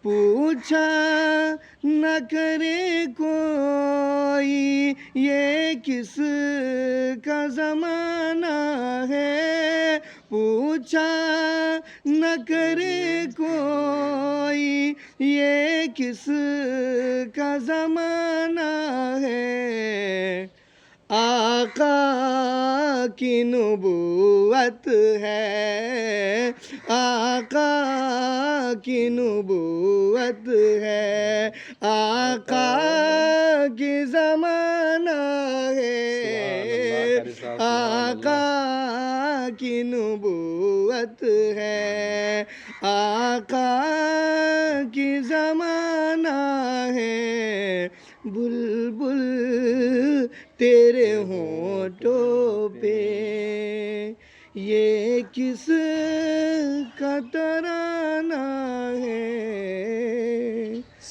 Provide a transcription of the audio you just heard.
پوچھا نہ کرے کوئی یہ کس کا زمانہ ہے، پوچھا نہ کرے کوئی یہ کس کا زمانہ ہے، آقا کی نبوت ہے، آقا کی نبوت ہے، آقا کی زمانہ ہے، آقا کی نبوت ہے، آقا کی زمانہ ہے، بلبل تیرے ہونٹوں پہ یہ کس کا ترانہ ہے۔